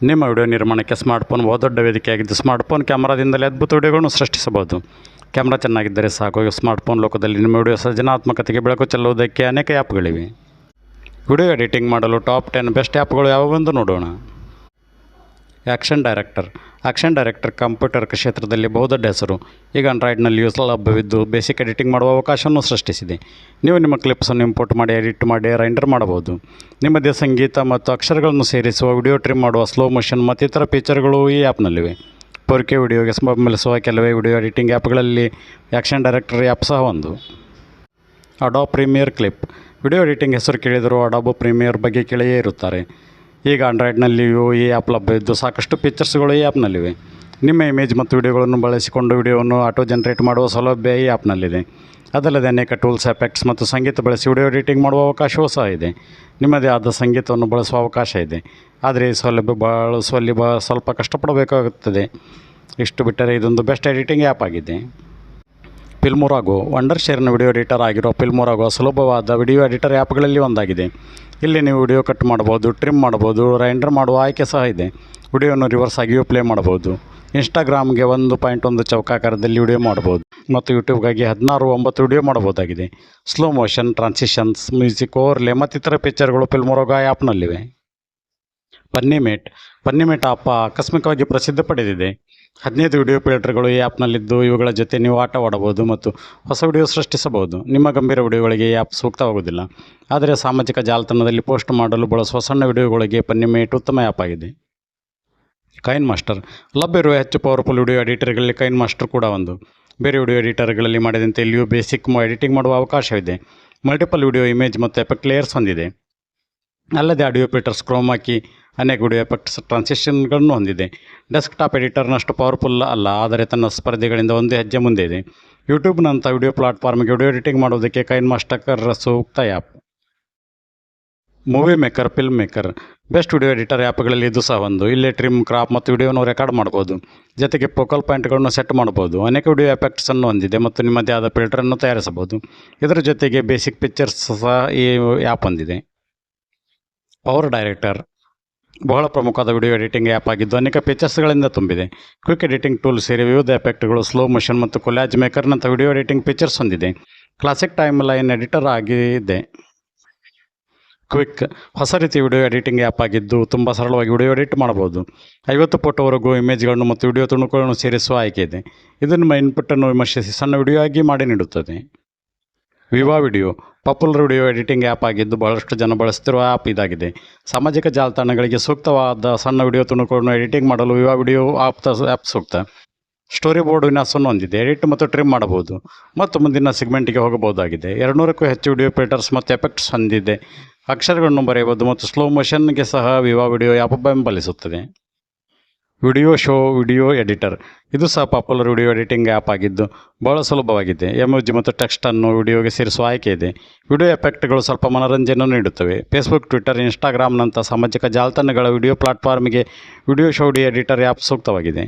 ನಿಮ್ಮ ವಿಡಿಯೋ ನಿರ್ಮಾಣಕ್ಕೆ ಸ್ಮಾರ್ಟ್ಫೋನ್ ಬಹುದೊಡ್ಡ ವೇದಿಕೆಯಾಗಿದ್ದು ಸ್ಮಾರ್ಟ್ಫೋನ್ ಕ್ಯಾಮರಾದಿಂದಲೇ ಅದ್ಭುತ ವಿಡಿಯೋಗಳನ್ನು ಸೃಷ್ಟಿಸಬಹುದು. ಕ್ಯಾಮ್ರಾ ಚೆನ್ನಾಗಿದ್ದರೆ ಸಾಕು. ಸ್ಮಾರ್ಟ್ಫೋನ್ ಲೋಕದಲ್ಲಿ ನಿಮ್ಮ ವಿಡಿಯೋ ಸೃಜನಾತ್ಮಕತೆಗೆ ಬೆಳಕು ಚೆಲ್ಲುವುದಕ್ಕೆ ಅನೇಕ ಆ್ಯಪ್ಗಳಿವೆ. ವಿಡಿಯೋ ಎಡಿಟಿಂಗ್ ಮಾಡಲು ಟಾಪ್ 10 ಬೆಸ್ಟ್ ಆ್ಯಪ್ಗಳು ಯಾವುವೆಂದು ನೋಡೋಣ. ಆ್ಯಕ್ಷನ್ ಡೈರೆಕ್ಟರ್ ಕಂಪ್ಯೂಟರ್ ಕ್ಷೇತ್ರದಲ್ಲಿ ಬಹುದೊಡ್ಡ ಹೆಸರು. ಈಗ ಆಂಡ್ರಾಯ್ಡ್ನಲ್ಲಿಯೂ ಲಭ್ಯವಿದ್ದು ಬೇಸಿಕ್ ಎಡಿಟಿಂಗ್ ಮಾಡುವ ಅವಕಾಶವನ್ನು ಸೃಷ್ಟಿಸಿದೆ. ನೀವು ನಿಮ್ಮ ಕ್ಲಿಪ್ಸನ್ನು ಇಂಪೋರ್ಟ್ ಮಾಡಿ ಎಡಿಟ್ ಮಾಡಿ ರೆಂಡರ್ ಮಾಡಬಹುದು. ನಿಮ್ಮದೇ ಸಂಗೀತ ಮತ್ತು ಅಕ್ಷರಗಳನ್ನು ಸೇರಿಸುವ, ವಿಡಿಯೋ ಟ್ರಿಮ್ ಮಾಡುವ, ಸ್ಲೋ ಮೋಷನ್ ಮತ್ತಿತರ ಫೀಚರ್ಗಳು ಈ ಆ್ಯಪ್ನಲ್ಲಿವೆ. 4K ವಿಡಿಯೋಗೆ ಬೆಂಬಲಿಸುವ ಕೆಲವೇ ವಿಡಿಯೋ ಎಡಿಟಿಂಗ್ ಆ್ಯಪ್ಗಳಲ್ಲಿ ಆ್ಯಕ್ಷನ್ ಡೈರೆಕ್ಟರ್ ಆ್ಯಪ್ ಸಹ ಒಂದು. Adobe Premiere clip. Video editing ಹೆಸರು ಕೇಳಿದರೂ ಅಡೋಬ್ ಪ್ರೀಮಿಯರ್ ಬಗ್ಗೆ ಕೇಳಿಯೇ ಇರುತ್ತಾರೆ. ಈಗ ಆಂಡ್ರಾಯ್ಡ್ನಲ್ಲಿಯೂ ಈ ಆ್ಯಪ್ ಲಭ್ಯವಿದ್ದು ಸಾಕಷ್ಟು ಫೀಚರ್ಸ್ಗಳು ಈ ಆ್ಯಪ್ನಲ್ಲಿವೆ. ನಿಮ್ಮ ಇಮೇಜ್ ಮತ್ತು ವಿಡಿಯೋಗಳನ್ನು ಬಳಸಿಕೊಂಡು ವಿಡಿಯೋವನ್ನು ಆಟೋ ಜನರೇಟ್ ಮಾಡುವ ಸೌಲಭ್ಯ ಈ ಆ್ಯಪ್ನಲ್ಲಿದೆ. ಅದಲ್ಲದೆ ಅನೇಕ ಟೂಲ್ಸ್, ಎಫೆಕ್ಟ್ಸ್ ಮತ್ತು ಸಂಗೀತ ಬಳಸಿ ವಿಡಿಯೋ ಎಡಿಟಿಂಗ್ ಮಾಡುವ ಅವಕಾಶವೂ ಸಹ ಇದೆ. ನಿಮ್ಮದೇ ಆದ ಸಂಗೀತವನ್ನು ಬಳಸುವ ಅವಕಾಶ ಇದೆ. ಆದರೆ ಈ ಸೌಲಭ್ಯ ಬಳಸುವಲ್ಲಿ ಸ್ವಲ್ಪ ಕಷ್ಟಪಡಬೇಕಾಗುತ್ತದೆ. ಇಷ್ಟು ಬಿಟ್ಟರೆ ಇದೊಂದು ಬೆಸ್ಟ್ ಎಡಿಟಿಂಗ್ ಆ್ಯಪ್ ಆಗಿದೆ. ಫಿಲ್ಮೋರಾಗೊ. ವಂಡರ್ ಶೇರ್ನ ವಿಡಿಯೋ ಎಡಿಟರ್ ಆಗಿರೋ ಫಿಲ್ಮೋರಾಗೊ ಸುಲಭವಾದ ವಿಡಿಯೋ ಎಡಿಟರ್ ಆ್ಯಪ್ಗಳಲ್ಲಿ ಒಂದಾಗಿದೆ. ಇಲ್ಲಿ ನೀವು ವಿಡಿಯೋ ಕಟ್ ಮಾಡಬಹುದು, ಟ್ರಿಮ್ ಮಾಡಬಹುದು, ರೆಂಡರ್ ಮಾಡುವ ಆಯ್ಕೆ ಸಹ ಇದೆ. ವಿಡಿಯೋವನ್ನು ರಿವರ್ಸ್ ಆಗಿಯೂ ಪ್ಲೇ ಮಾಡಬಹುದು. ಇನ್ಸ್ಟಾಗ್ರಾಮ್ಗೆ 1.1 ಚೌಕಾಕಾರದಲ್ಲಿ ವಿಡಿಯೋ ಮಾಡಬಹುದು ಮತ್ತು ಯೂಟ್ಯೂಬ್ಗಾಗಿ 16:9 ವಿಡಿಯೋ ಮಾಡಬಹುದಾಗಿದೆ. Slow motion, transitions, music overlay ಮತ್ತಿತರ ಫೀಚರ್ಗಳು ಫಿಲ್ಮೋರಾಗೊ ಆ್ಯಪ್ನಲ್ಲಿವೆ. ಫನ್ನಿಮೇಟ್ ಆ್ಯಪ್ ಆಕಸ್ಮಿಕವಾಗಿ ಪ್ರಸಿದ್ಧಿ ಪಡೆದಿದೆ. 15 ವಿಡಿಯೋ ಫಿಲ್ಟರ್ಗಳು ಈ ಆ್ಯಪ್ನಲ್ಲಿದ್ದು ಇವುಗಳ ಜೊತೆ ನೀವು ಆಟವಾಡಬಹುದು ಮತ್ತು ಹೊಸ ವಿಡಿಯೋ ಸೃಷ್ಟಿಸಬಹುದು. ನಿಮ್ಮ ಗಂಭೀರ ವಿಡಿಯೋಗಳಿಗೆ ಈ ಆ್ಯಪ್ ಸೂಕ್ತವಾಗುವುದಿಲ್ಲ, ಆದರೆ ಸಾಮಾಜಿಕ ಜಾಲತಾಣದಲ್ಲಿ ಪೋಸ್ಟ್ ಮಾಡಲು ಬಳಸುವ ಸಣ್ಣ ವಿಡಿಯೋಗಳಿಗೆ ಫನ್ನಿಮೇಟ್ ಉತ್ತಮ ಆ್ಯಪ್ ಆಗಿದೆ. ಕೈನ್ ಮಾಸ್ಟರ್. ಲಭ್ಯವಿರುವ ಹೆಚ್ಚು ಪವರ್ಫುಲ್ ವಿಡಿಯೋ ಎಡಿಟರ್ಗಳಲ್ಲಿ ಕೈನ್ ಮಾಸ್ಟರ್ ಕೂಡ ಒಂದು. ಬೇರೆ ವಿಡಿಯೋ ಎಡಿಟರ್ಗಳಲ್ಲಿ ಮಾಡಿದಂತೆ ಇಲ್ಲಿಯೂ ಬೇಸಿಕ್ ಎಡಿಟಿಂಗ್ ಮಾಡುವ ಅವಕಾಶವಿದೆ. ಮಲ್ಟಿಪಲ್ ವಿಡಿಯೋ, ಇಮೇಜ್ ಮತ್ತು ಎಫೆಕ್ಟ್ ಲೇಯರ್ಸ್ ಹೊಂದಿದೆ. ಅಲ್ಲದೆ ಆಡಿಯೋ ಫಿಲ್ಟರ್ಸ್, ಕ್ರೋಮಾ ಕೀ, ಅನೇಕ ವಿಡಿಯೋ ಎಫೆಕ್ಟ್ಸ್, ಟ್ರಾನ್ಸಿಷನ್ಗಳನ್ನು ಹೊಂದಿದೆ. ಡೆಸ್ಕ್ಟಾಪ್ ಎಡಿಟರ್ನಷ್ಟು ಪವರ್ಫುಲ್ ಅಲ್ಲ, ಆದರೆ ತನ್ನ ಸ್ಪರ್ಧಿಗಳಿಂದ ಒಂದು ಹೆಜ್ಜೆ ಮುಂದೆ ಇದೆ. ಯೂಟ್ಯೂಬ್ನಂಥ ವಿಡಿಯೋ ಪ್ಲಾಟ್ಫಾರ್ಮ್ಗೆ ವಿಡಿಯೋ ಎಡಿಟಿಂಗ್ ಮಾಡುವುದಕ್ಕೆ ಕೈನ್ ಮಾಸ್ಟರ್ ಸೂಕ್ತ app. Movie maker, film maker. Best video editor ಆ್ಯಪ್ಗಳಲ್ಲಿ ಇದು ಸಹ ಒಂದು. ಇಲ್ಲೇ ಟ್ರಿಮ್, ಕ್ರಾಪ್ ಮತ್ತು ವಿಡಿಯೋವನ್ನು ರೆಕಾರ್ಡ್ ಮಾಡಬಹುದು. ಜೊತೆಗೆ ಫೋಕಲ್ ಪಾಯಿಂಟ್ಗಳನ್ನು ಸೆಟ್ ಮಾಡಬಹುದು. ಅನೇಕ ವಿಡಿಯೋ ಎಫೆಕ್ಟ್ಸನ್ನು ಹೊಂದಿದೆ ಮತ್ತು ನಿಮ್ಮದೇ ಆದ ಫಿಲ್ಟರನ್ನು ತಯಾರಿಸಬಹುದು. ಇದರ ಜೊತೆಗೆ ಬೇಸಿಕ್ ಪಿಕ್ಚರ್ಸ್ ಸಹ ಈ ಆ್ಯಪ್ ಹೊಂದಿದೆ. ಪವರ್ ಡೈರೆಕ್ಟರ್ ಬಹಳ ಪ್ರಮುಖವಾದ ವಿಡಿಯೋ ಎಡಿಟಿಂಗ್ ಆ್ಯಪ್ ಆಗಿದ್ದು ಅನೇಕ ಫೀಚರ್ಸ್ಗಳಿಂದ ತುಂಬಿದೆ. ಕ್ವಿಕ್ ಎಡಿಟಿಂಗ್ ಟೂಲ್ ಸೇರಿ ವಿವಿಧ ಎಫೆಕ್ಟ್ಗಳು, ಸ್ಲೋ ಮೋಷನ್ ಮತ್ತು ಕೊಲ್ಯಾಜ್ ಮೇಕರ್ನಂಥ ವಿಡಿಯೋ ಎಡಿಟಿಂಗ್ ಫೀಚರ್ಸ್ ಹೊಂದಿದೆ. ಕ್ಲಾಸಿಕ್ ಟೈಮ್ ಲೈನ್ ಎಡಿಟರ್ ಆಗಿದೆ. ಕ್ವಿಕ್ ಹೊಸ ರೀತಿಯ ವಿಡಿಯೋ ಎಡಿಟಿಂಗ್ ಆ್ಯಪ್ ಆಗಿದ್ದು ತುಂಬ ಸರಳವಾಗಿ ವಿಡಿಯೋ ಎಡಿಟ್ ಮಾಡಬಹುದು. 50 ಫೋಟೋವರೆಗೂ ಇಮೇಜ್ಗಳನ್ನು ಮತ್ತು ವಿಡಿಯೋ ತುಣುಕುಗಳನ್ನು ಸೇರಿಸುವ ಆಯ್ಕೆ ಇದೆ. ಇದು ನಿಮ್ಮ ಇನ್ಪುಟ್ಟನ್ನು ವಿಮರ್ಶಿಸಿ ಸಣ್ಣ ವಿಡಿಯೋ ಆಗಿ ಮಾಡಿ ನೀಡುತ್ತದೆ. Viva video popular video editing app ಆಗಿದ್ದು ಬಹಳಷ್ಟು ಜನ ಬಳಸುತ್ತಿರುವ ಆ್ಯಪ್ ಇದಾಗಿದೆ. ಸಾಮಾಜಿಕ ಜಾಲತಾಣಗಳಿಗೆ ಸೂಕ್ತವಾದ ಸಣ್ಣ ವಿಡಿಯೋ ತುಣುಕುಗಳನ್ನು ಎಡಿಟಿಂಗ್ ಮಾಡಲು ವಿವಾ ವಿಡಿಯೋ ಆ್ಯಪ್ ಸೂಕ್ತ. ಸ್ಟೋರಿ ಬೋರ್ಡ್ ವಿನ್ಯಾಸವನ್ನು ಹೊಂದಿದೆ. ಎಡಿಟ್ ಮತ್ತು ಟ್ರಿಮ್ ಮಾಡಬಹುದು ಮತ್ತು ಮುಂದಿನ ಸೆಗ್ಮೆಂಟ್ಗೆ ಹೋಗಬಹುದಾಗಿದೆ. 200ಕ್ಕೂ ಹೆಚ್ಚು ವಿಡಿಯೋ ಫಿಲ್ಟರ್ಸ್ ಮತ್ತು ಎಫೆಕ್ಟ್ಸ್ ಹೊಂದಿದೆ. ಅಕ್ಷರಗಳನ್ನು ಬರೆಯಬಹುದು ಮತ್ತು ಸ್ಲೋ ಮೋಷನ್ಗೆ ಸಹ ವಿವಾ ವಿಡಿಯೋ ಆ್ಯಪ್ ಬೆಂಬಲಿಸುತ್ತದೆ. ವಿಡಿಯೋ ಎಡಿಟರ್ ಇದು ಸಹ ಪಾಪ್ಯುಲರ್ ವಿಡಿಯೋ ಎಡಿಟಿಂಗ್ ಆ್ಯಪ್ ಆಗಿದ್ದು ಬಹಳ ಸುಲಭವಾಗಿದೆ. ಎಮೋಜಿ ಮತ್ತು ಟೆಕ್ಸ್ಟನ್ನು ವಿಡಿಯೋಗೆ ಸೇರಿಸುವ ಆಯ್ಕೆ ಇದೆ. ವಿಡಿಯೋ ಎಫೆಕ್ಟ್ಗಳು ಸ್ವಲ್ಪ ಮನೋರಂಜನೆಯನ್ನು ನೀಡುತ್ತವೆ. ಫೇಸ್ಬುಕ್, ಟ್ವಿಟರ್, ಇನ್ಸ್ಟಾಗ್ರಾಮ್ನಂಥ ಸಾಮಾಜಿಕ ಜಾಲತಾಣಗಳ ವಿಡಿಯೋ ಪ್ಲಾಟ್ಫಾರ್ಮ್ಗೆ ವಿಡಿಯೋ ಎಡಿಟರ್ ಆ್ಯಪ್ ಸೂಕ್ತವಾಗಿದೆ.